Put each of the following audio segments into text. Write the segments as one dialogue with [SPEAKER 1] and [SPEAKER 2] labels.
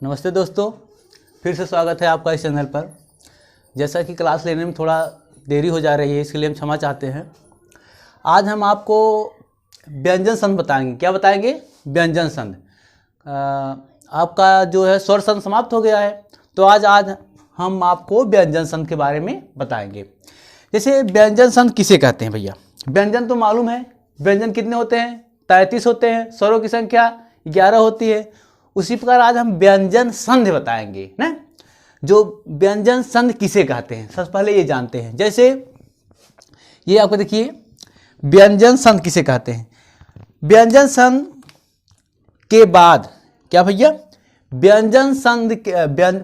[SPEAKER 1] नमस्ते दोस्तों, फिर से स्वागत है आपका इस चैनल पर। जैसा कि क्लास लेने में थोड़ा देरी हो जा रही है, इसके लिए हम क्षमा चाहते हैं। आज हम आपको व्यंजन संध बताएंगे। क्या बताएंगे? व्यंजन संध। आपका जो है स्वर संध समाप्त हो गया है, तो आज हम आपको व्यंजन संध के बारे में बताएंगे। जैसे व्यंजन संध किसे कहते हैं भैया? व्यंजन तो मालूम है, व्यंजन कितने होते हैं? 33 होते हैं। स्वरों की संख्या 11 होती है। उसी प्रकार आज हम व्यंजन संध बताएंगे ना। जो व्यंजन संध किसे कहते हैं, सबसे पहले ये जानते हैं। जैसे ये आपको देखिए, व्यंजन संध किसे कहते हैं? व्यंजन संध के बाद क्या भैया? व्यंजन संध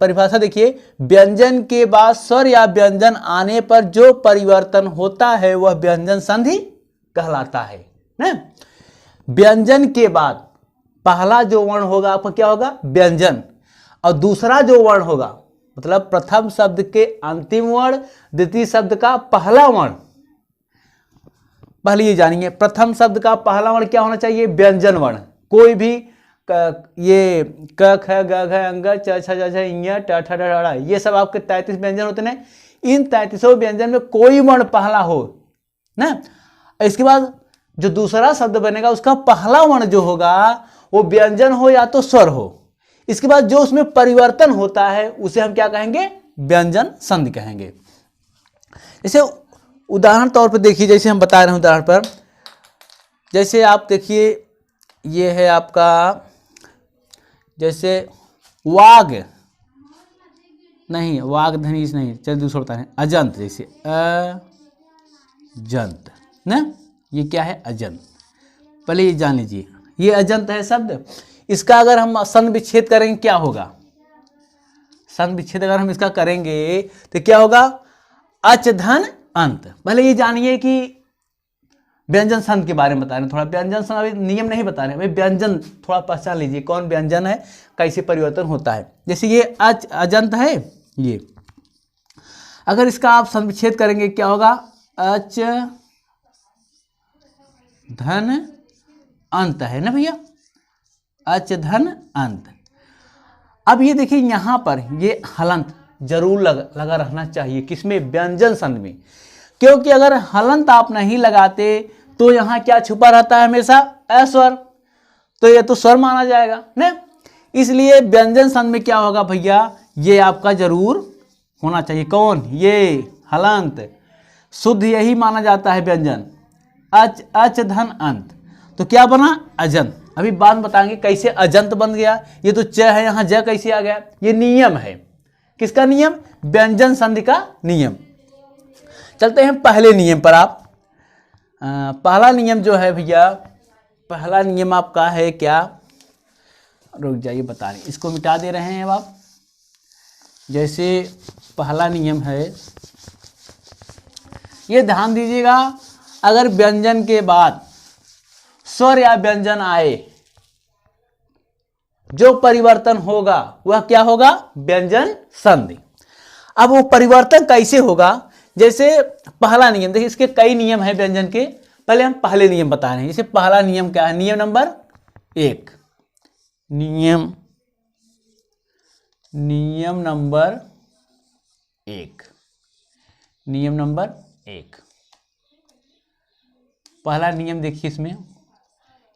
[SPEAKER 1] परिभाषा देखिए, व्यंजन के बाद स्वर या व्यंजन आने पर जो परिवर्तन होता है वह व्यंजन संधि कहलाता है ना। व्यंजन के बाद पहला जो वर्ण होगा आपका क्या होगा? व्यंजन। और दूसरा जो वर्ण होगा, मतलब प्रथम शब्द के अंतिम वर्ण, द्वितीय शब्द का पहला वर्ण। पहले ये जानिए, प्रथम शब्द का पहला वर्ण क्या होना चाहिए? व्यंजन वर्ण। कोई भी ये क ख ग घ अंग च छ ज झ ञ ट ठ ड ढ, ये सब आपके 33 व्यंजन होते हैं। इन 33 व्यंजन में कोई वर्ण पहला हो ना। इसके बाद जो दूसरा शब्द बनेगा उसका पहला वर्ण जो होगा वो व्यंजन हो या तो स्वर हो। इसके बाद जो उसमें परिवर्तन होता है उसे हम क्या कहेंगे? व्यंजन संधि कहेंगे। जैसे उदाहरण तौर पर देखिए, जैसे हम बता रहे हैं उदाहरण पर, जैसे आप देखिए ये है आपका, जैसे वाग नहीं, वाग धनी नहीं, चलिए दूसरा बता रहे हैं। अजंत, जैसे अजंत ना, ये क्या है? अजंत। पहले ये जान लीजिए, ये अजंत है शब्द। इसका अगर हम संध विच्छेद करेंगे क्या होगा? संध विच्छेद अगर हम इसका करेंगे तो क्या होगा? अच धन अंत। पहले ये जानिए कि व्यंजन संध के बारे में बता रहे हैं थोड़ा। व्यंजन संध अभी नियम नहीं बता रहे हैं भाई, व्यंजन थोड़ा पहचान लीजिए कौन व्यंजन है, कैसे परिवर्तन होता है। जैसे ये अजंत है, ये अगर इसका आप संध विच्छेद करेंगे क्या होगा? अच धन अंत है ना भैया, अच धन अंत। अब ये देखिए यहां पर ये हलंत जरूर लगा रहना चाहिए। किसमें? व्यंजन संध में। क्योंकि अगर हलंत आप नहीं लगाते तो यहां क्या छुपा रहता है? हमेशा अस्वर, तो ये तो स्वर माना जाएगा ना। इसलिए व्यंजन संध में क्या होगा भैया? ये आपका जरूर होना चाहिए। कौन? ये हलंत। शुद्ध यही माना जाता है व्यंजन। अच धन अंत, तो क्या बना? अजंत। अभी बाद बताएंगे कैसे अजंत बन गया। ये तो च है, यहां ज कैसे आ गया? ये नियम है। किसका नियम? व्यंजन संधि का नियम। चलते हैं पहले नियम पर। आप पहला नियम जो है भैया, पहला नियम आपका है क्या? रुक जाइए, बता रहे, इसको मिटा दे रहे हैं अब आप। जैसे पहला नियम है, ये ध्यान दीजिएगा, अगर व्यंजन के बाद स्वर या व्यंजन आए, जो परिवर्तन होगा वह क्या होगा? व्यंजन संधि। अब वो परिवर्तन कैसे होगा? जैसे पहला नियम देखिए, इसके कई नियम हैं व्यंजन के। पहले हम पहले नियम बता रहे हैं। जैसे पहला नियम क्या है? नियम नंबर 1। नियम नंबर 1। नियम नंबर 1। पहला नियम देखिए, इसमें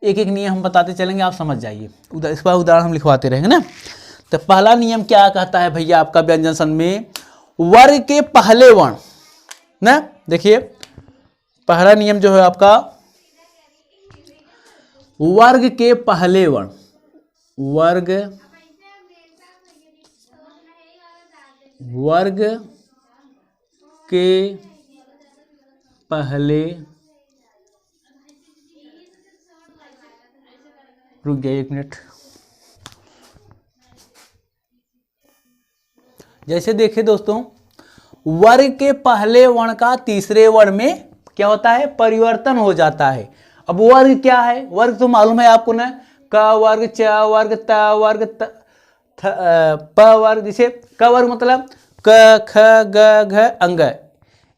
[SPEAKER 1] एक एक नियम हम बताते चलेंगे, आप समझ जाइए। इस बार उदाहरण हम लिखवाते रहेंगे ना। तो पहला नियम क्या कहता है भैया आपका व्यंजन संध में? वर्ग के पहले वर्ण ना। देखिए पहला नियम जो है आपका, वर्ग के पहले वर्ण, वर्ग के पहले, रुक जाइए 1 मिनट। जैसे देखिए दोस्तों, वर्ग के पहले वर्ण का तीसरे वर्ण में क्या होता है? परिवर्तन हो जाता है। अब वर्ग क्या है? वर्ग तो मालूम है आपको ना, क वर्ग, च वर्ग, त वर्ग, प वर्ग। जैसे क वर्ग मतलब क ख ग घ अंग।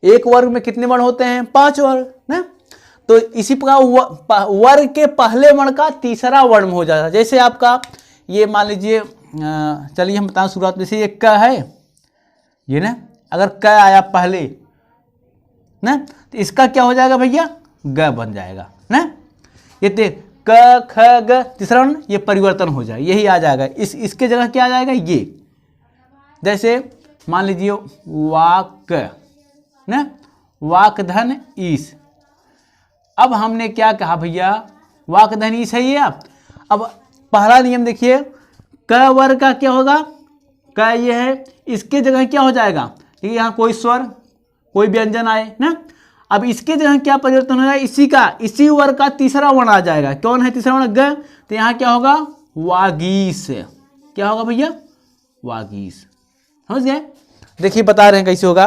[SPEAKER 1] एक वर्ग में कितने वर्ण होते हैं? 5 वर्ग ना। तो इसी प्रकार वर्ग के पहले वर्ण का तीसरा वर्ण हो जाता है। जैसे आपका ये मान लीजिए चलिए हम बताएं शुरुआत में से, ये क है ये ना, अगर क आया पहले ना तो इसका क्या हो जाएगा भैया, ग बन जाएगा ना। ये देख क ख ग तीसरा वर्ण ये परिवर्तन हो जाए, यही आ जाएगा, इसके जगह क्या आ जाएगा ये। जैसे मान लीजिए वाक ना, वाक धन ईस। अब हमने क्या कहा भैया, वाक धन ईस है ये। अब पहला नियम देखिए, क वर्ग का क्या होगा, क ये है, इसके जगह क्या हो जाएगा, ठीक है, यहाँ कोई स्वर कोई व्यंजन आए ना, अब इसके जगह क्या परिवर्तन हो जाएगा, इसी वर्ग का तीसरा वर्ण आ जाएगा। कौन है तीसरा वर्ण, ग, तो यहाँ क्या होगा वागीस। क्या होगा भैया, वागीस। समझ गए। देखिए बता रहे हैं कैसे होगा।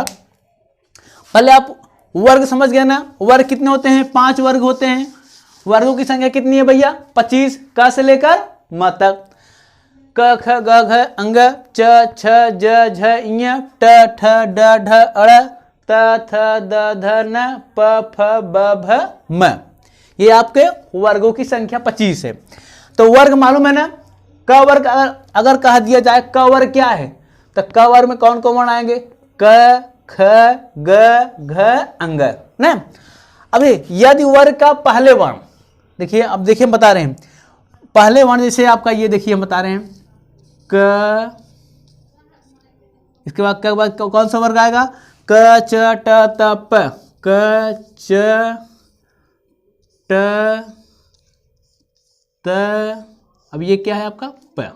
[SPEAKER 1] पहले आप वर्ग समझ गए ना, वर्ग कितने होते हैं, 5 वर्ग होते हैं। वर्गों की संख्या कितनी है भैया, 25, क से लेकर म तक। क ख ग घ अंग च छ ज झ ञ ट ठ ड ढ अड़ त थ द ध न प फ ब भ म। ये आपके वर्गों की संख्या 25 है। तो वर्ग मालूम है ना, क वर्ग अगर कह दिया जाए क वर्ग क्या है, तो क वर्ग में कौन कौन वर्ण आएंगे, क ख ग घ अंग ना। अभी यदि वर्ग का पहले वर्ण देखिए, अब देखिए हम बता रहे हैं पहले वर्ण, जैसे आपका ये देखिए हम बता रहे हैं क, इसके बाद कौन सा वर्ग आएगा, क च ट त प, क च ट त, अब ये क्या है आपका प।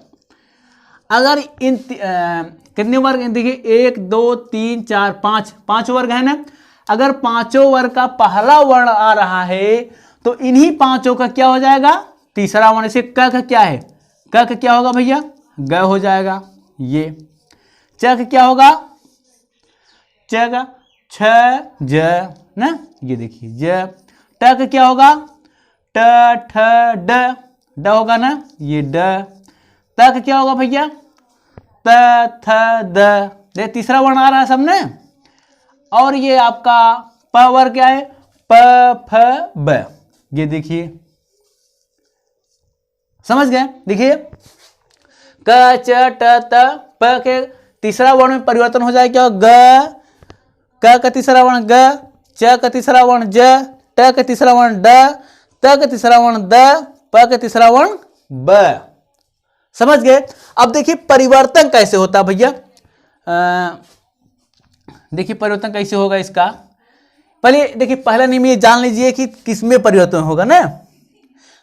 [SPEAKER 1] अगर इन कितने वर्ग हैं, देखिए 1 2 3 4 5 वर्ग है ना। अगर पांचों वर्ग का पहला वर्ण आ रहा है तो इन्हीं पांचों का क्या हो जाएगा, तीसरा वर्ण। से क का क्या है, क का क्या होगा भैया, ग हो जाएगा। ये च का क्या होगा, च का छ ज ना, ये देखिए ज। ट का क्या होगा, ट ठ ड होगा ना, ये ड। त का क्या होगा भैया, त थ द। ये तीसरा वर्ण आ रहा है सबने। और ये आपका प वर्ग क्या है, प फ ब। ये देखिए समझ गए। देखिए क च ट त प के तीसरा वर्ण में परिवर्तन हो जाए क्या, ग, क का तीसरा वर्ण ग, च का तीसरा वर्ण ज, ट का तीसरा वर्ण ड, त का तीसरा वर्ण द, प का तीसरा वर्ण ब। समझ गए। अब देखिए परिवर्तन कैसे होता है भैया, देखिए परिवर्तन कैसे होगा इसका। पहले देखिए पहला नियम ये जान लीजिए कि किसमें परिवर्तन होगा ना।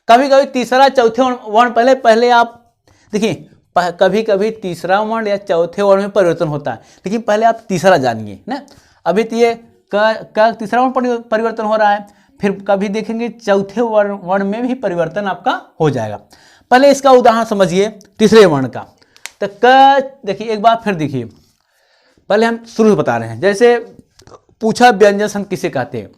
[SPEAKER 1] कभी कभी तीसरा चौथे वर्ण पहले आप देखिए, कभी कभी तीसरा वर्ण या चौथे वर्ण में परिवर्तन होता है, लेकिन पहले आप तीसरा जानिए ना। अभी तो ये क तीसरा वर्ण परिवर्तन हो रहा है, फिर कभी देखेंगे चौथे वर्ण में भी परिवर्तन आपका हो जाएगा। पहले इसका उदाहरण समझिए तीसरे वर्ण का। तो क देखिए एक बार फिर देखिए, पहले हम शुरू से बता रहे हैं। जैसे पूछा व्यंजन संध किसे कहते हैं,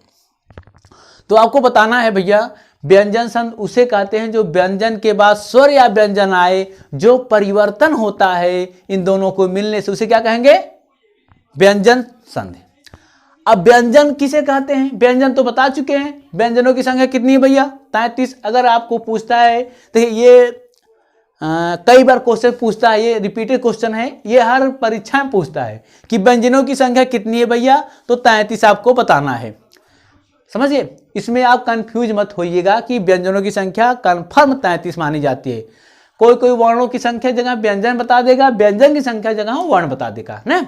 [SPEAKER 1] तो आपको बताना है भैया व्यंजन संध उसे कहते हैं जो व्यंजन के बाद स्वर या व्यंजन आए, जो परिवर्तन होता है इन दोनों को मिलने से, उसे क्या कहेंगे, व्यंजन संध। अब व्यंजन किसे कहते हैं, व्यंजन तो बता चुके हैं। व्यंजनों की संख्या कितनी है भैया, 33। अगर आपको पूछता है तो ये कई बार क्वेश्चन पूछता है, ये रिपीटेड क्वेश्चन है, ये हर परीक्षा में पूछता है कि व्यंजनों की संख्या कितनी है भैया, तो 33 आपको बताना है। समझिए, इसमें आप कंफ्यूज मत होइएगा कि व्यंजनों की संख्या कंफर्म 33 मानी जाती है। कोई कोई वर्णों की संख्या जगह व्यंजन बता देगा, व्यंजन की संख्या जगह वर्ण बता देगा ना।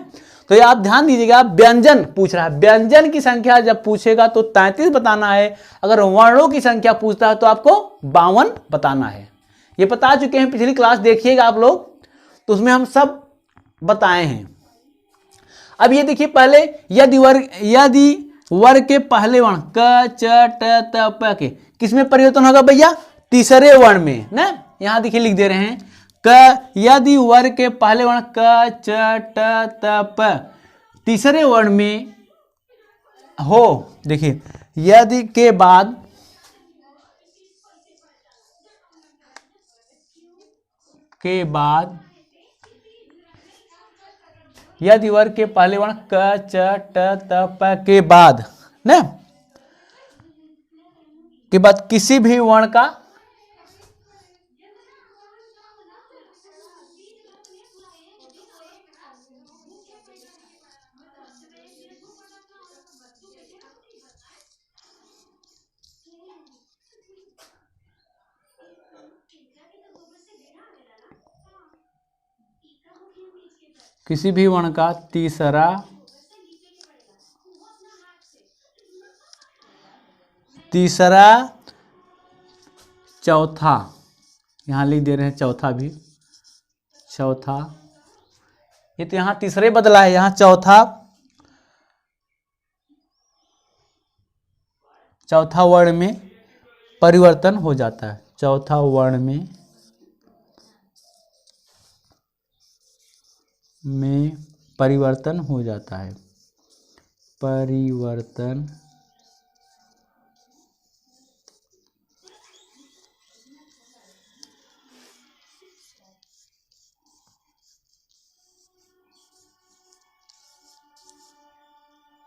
[SPEAKER 1] तो ये आप ध्यान दीजिएगा, व्यंजन पूछ रहा है, व्यंजन की संख्या जब पूछेगा तो 33 बताना है। अगर वर्णों की संख्या पूछता है तो आपको 52 बताना है। ये बता चुके हैं, पिछली क्लास देखिएगा आप लोग, तो उसमें हम सब बताए हैं। अब ये देखिए पहले यदि वर्ग के पहले वर्ण क च ट त प के किसमें परिवर्तन होगा भैया, तीसरे वर्ण में ना। यहां देखिए लिख दे रहे हैं क, यदि वर्ग के पहले वर्ण क च ट त प तीसरे वर्ण में हो, देखिए यदि के बाद यदि वर्ग के पहले वर्ण क च ट त प के बाद ना, के बाद किसी भी वर्ण का किसी भी वर्ण का तीसरा चौथा, यहाँ लिख दे रहे हैं चौथा भी, चौथा, ये तो यहाँ तीसरे बदला है, यहाँ चौथा वर्ण में परिवर्तन हो जाता है, चौथा वर्ण में परिवर्तन हो जाता है, परिवर्तन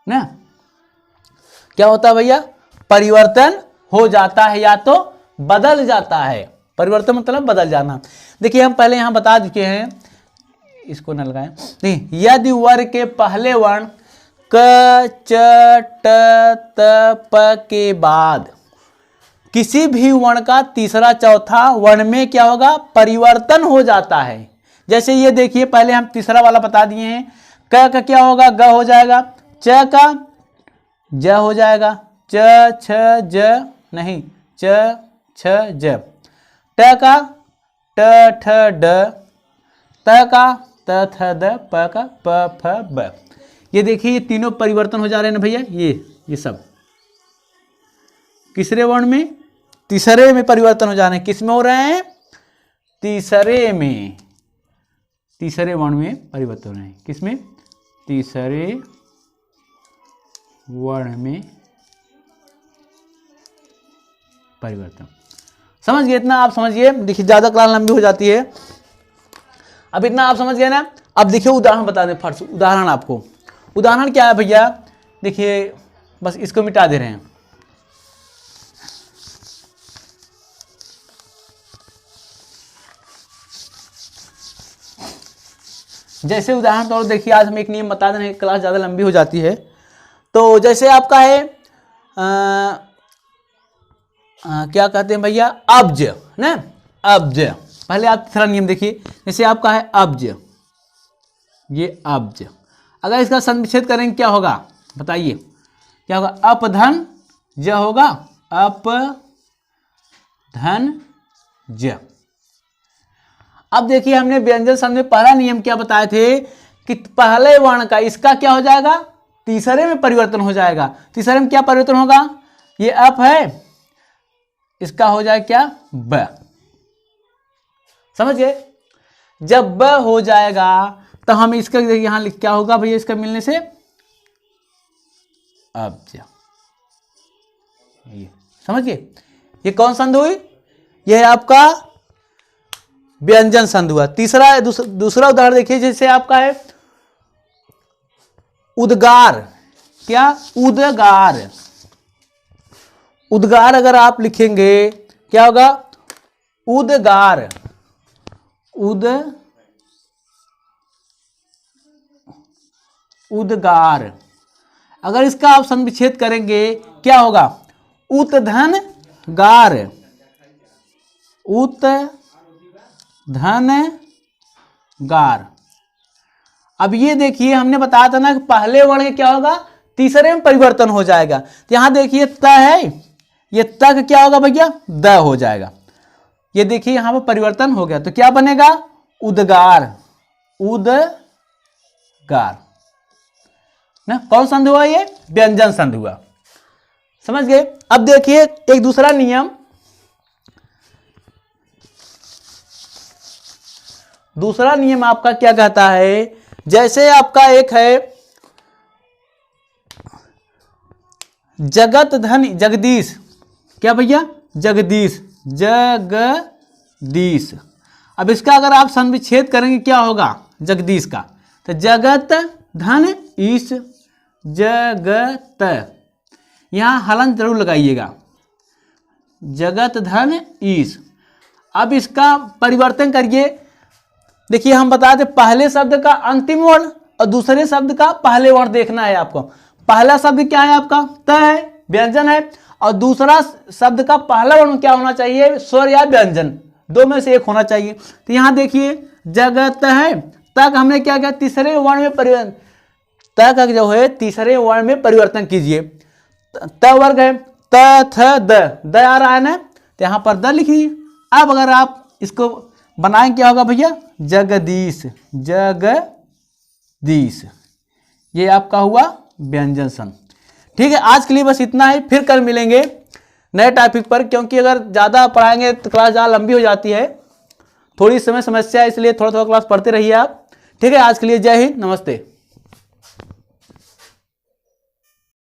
[SPEAKER 1] ना, क्या होता है भैया, परिवर्तन हो जाता है या तो बदल जाता है, परिवर्तन मतलब बदल जाना। देखिए हम पहले यहां बता चुके हैं, इसको न लगाएं, देखिए यदि वर्ग के पहले वर्ण क च ट त प के बाद किसी भी वर्ण का तीसरा चौथा वर्ण में क्या होगा, परिवर्तन हो जाता है। जैसे ये देखिए पहले हम तीसरा वाला बता दिए हैं, क का क्या होगा, ग हो जाएगा, च का ज हो जाएगा, च छ ज नहीं, च छ ज, ट का ट ठ ड, त का त थ द, प का प फ ब। ये देखिए ये तीनों परिवर्तन हो जा रहे हैं ना भैया, ये सब किसरे वर्ण में, तीसरे में परिवर्तन हो जा रहे हैं। किस में हो रहे हैं, तीसरे में, तीसरे वर्ण में परिवर्तन हो रहे हैं। किसमें, तीसरे वर्ण में परिवर्तन। समझ गए इतना, आप समझिए। देखिए ज्यादा क्लास लंबी हो जाती है, अब इतना आप समझ गए ना। अब देखिए उदाहरण बता दें, फर्स्ट उदाहरण आपको, उदाहरण क्या है भैया, देखिए बस इसको मिटा दे रहे हैं। जैसे उदाहरण तौर देखिए, आज हम एक नियम बता दें, क्लास ज़्यादा लंबी हो जाती है। तो जैसे आपका है क्या कहते हैं भैया, अब्ज ना, अब्ज। पहले आप तीसरा नियम देखिए, जैसे आपका है अब्ज, ये अब्ज, अगर इसका संविच्छेद करेंगे क्या होगा बताइए, क्या होगा, अपधन ज होगा, अपधन ज। अब देखिए हमने व्यंजन संधि में पहला नियम क्या बताए थे कि पहले वर्ण का इसका क्या हो जाएगा, तीसरे में परिवर्तन हो जाएगा। तीसरे में क्या परिवर्तन होगा, ये अप है, इसका हो जाए क्या, ब। समझ गए, जब ब हो जाएगा तो हम इसका यहां लिख, क्या होगा भैया, इसका मिलने से अब्ज। ये समझ गए, ये कौन संधि हुई, ये है आपका व्यंजन संधि हुआ। तीसरा दूसरा उदाहरण देखिए, जैसे आपका है उद्गार, क्या, उद्गार। उद्गार अगर आप लिखेंगे क्या होगा, उद्गार, उद्गार। अगर इसका आप संविच्छेद करेंगे क्या होगा, उत्धन गार, उत्धन गार। अब ये देखिए हमने बताया था ना कि पहले वर्ण के क्या होगा, तीसरे में परिवर्तन हो जाएगा। तो यहां देखिए त है, ये त का क्या होगा भैया, द हो जाएगा। ये देखिए यहां पर परिवर्तन हो गया, तो क्या बनेगा, उद्गार, उद्गार ना। कौन संधि हुआ, ये व्यंजन संधि हुआ। समझ गए। अब देखिए एक दूसरा नियम, दूसरा नियम आपका क्या कहता है, जैसे आपका एक है जगत धन जगदीश, क्या भैया, जगदीश, जगदीश। अब इसका अगर आप संविच्छेद करेंगे क्या होगा, जगदीश का, तो जगत धन ईश, जगत, यहां हलन जरूर लगाइएगा, जगत धन ईश। अब इसका परिवर्तन करिए, देखिए हम बताते पहले शब्द का अंतिम वर्ण और दूसरे शब्द का पहले वर्ण देखना है आपको। पहला शब्द क्या है आपका, त है, व्यंजन है, और दूसरा शब्द का पहला वर्ण क्या होना चाहिए, स्वर या व्यंजन, दो में से एक होना चाहिए। तो यहां देखिए जगत है, त त का हमने क्या किया, तीसरे वर्ण में परिवर्तन, त का जो है तीसरे वर्ण में परिवर्तन कीजिए। त वर्ग है, त थ द आ रहा है ना, तो यहाँ पर द लिखिए। अब अगर आप इसको बनाएं क्या होगा भैया, जगदीश, जगदीश, ये आपका हुआ व्यंजन संघ। ठीक है, आज के लिए बस इतना ही, फिर कल मिलेंगे नए टॉपिक पर, क्योंकि अगर ज़्यादा पढ़ाएंगे तो क्लास ज़्यादा लंबी हो जाती है, थोड़ी समय समस्या है, इसलिए थोड़ा थोड़ा क्लास पढ़ते रहिए आप। ठीक है, आज के लिए जय हिंद, नमस्ते।